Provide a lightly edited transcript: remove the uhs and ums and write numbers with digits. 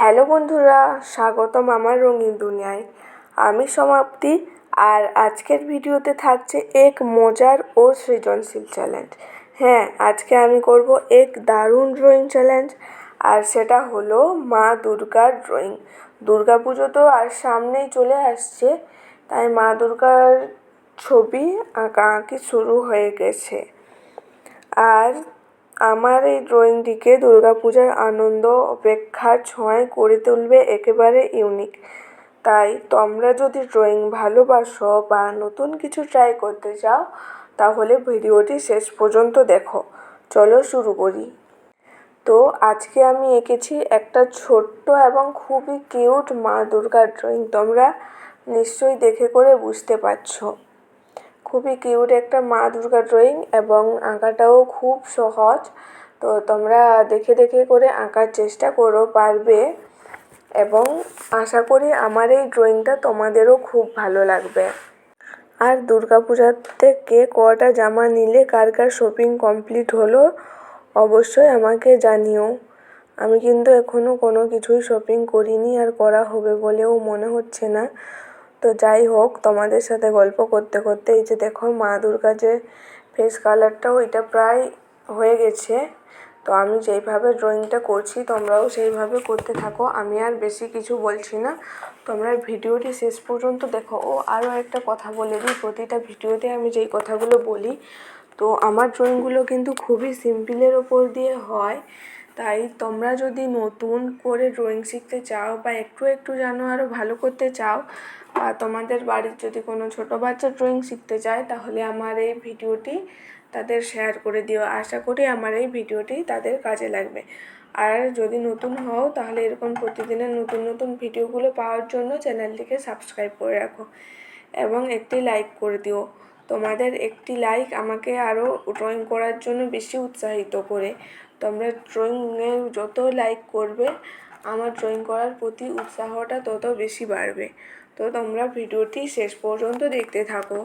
Hello বন্ধুরা, স্বাগতম আমার রঙিন দুনিয়ায়। আমি সমাপ্তি। আর আজকের ভিডিওতে থাকছে এক মজার ও সৃজনশীল চ্যালেঞ্জ। হ্যাঁ, আজকে আমি করব এক দারুণ ড্রয়িং চ্যালেঞ্জ। আর সেটা হলো মা দুর্গার ড্রয়িং। দুর্গা পুজো তো আর সামনেই চলে আসছে, তাই মা দুর্গার ছবি আঁকাআঁকি শুরু হয়ে গেছে। আর আমার এই ড্রয়িংটিকে দুর্গাপূজার আনন্দ অপেক্ষার ছোঁয়ায় করে তুলবে একেবারে ইউনিক। তাই তোমরা যদি ড্রয়িং ভালোবাসো বা নতুন কিছু ট্রাই করতে চাও, তাহলে ভিডিওটি শেষ পর্যন্ত দেখো। চলো শুরু করি। তো আজকে আমি এঁকেছি একটা ছোট্ট এবং খুবই কিউট মা দুর্গার ড্রয়িং। তোমরা নিশ্চয়ই দেখে করে বুঝতে পারছো। খুবই কিউট একটা মা দুর্গা ড্রয়িং এবং আঁকাটাও খুব সহজ। তো তোমরা দেখে দেখে করে আঁকার চেষ্টা করো, পারবে। এবং আশা করি আমার এই ড্রয়িংটা তোমাদেরও খুব ভালো লাগবে। আর দুর্গাপূজাতে কে কটা জামা নিলে, কার কার শপিং কমপ্লিট হলো, অবশ্যই আমাকে জানিও। আমি কিন্তু এখনও কোনো কিছুই শপিং করিনি, আর করা হবে বলেও মনে হচ্ছে না। তো যাই হোক, তোমাদের সাথে গল্প করতে করতে এই যে দেখো মা দুর্গা যে ফেস কালারটাও এটা প্রায় হয়ে গেছে। তো আমি যেইভাবে ড্রয়িংটা করছি তোমরাও সেইভাবে করতে থাকো। আমি আর বেশি কিছু বলছি না, তোমরা ভিডিওটি শেষ পর্যন্ত দেখো। ও আরও একটা কথা বলে দিই, প্রতিটা ভিডিওতে আমি যেই কথাগুলো বলি, তো আমার ড্রয়িংগুলো কিন্তু খুবই সিম্পলের ওপর দিয়ে হয়। তাই তোমরা যদি নতুন করে ড্রয়িং শিখতে চাও বা একটু একটু জানো আরও ভালো করতে চাও, বা তোমাদের বাড়ির যদি কোনো ছোটো বাচ্চা ড্রয়িং শিখতে চায়, তাহলে আমার এই ভিডিওটি তাদের শেয়ার করে দিও। আশা করি আমার এই ভিডিওটি তাদের কাজে লাগবে। আর যদি নতুন হও, তাহলে এরকম প্রতিদিনের নতুন নতুন ভিডিওগুলো পাওয়ার জন্য চ্যানেলটিকে সাবস্ক্রাইব করে রাখো এবং একটি লাইক করে দিও। তোমাদের একটি লাইক আমাকে আরও ড্রয়িং করার জন্য বেশি উৎসাহিত করে। তোমরা ড্রয়িংয়ে যত লাইক করবে, আমার ড্রয়িং করার প্রতি উৎসাহটা তত বেশি বাড়বে। তো তোমরা ভিডিওটি শেষ পর্যন্ত দেখতে থাকো।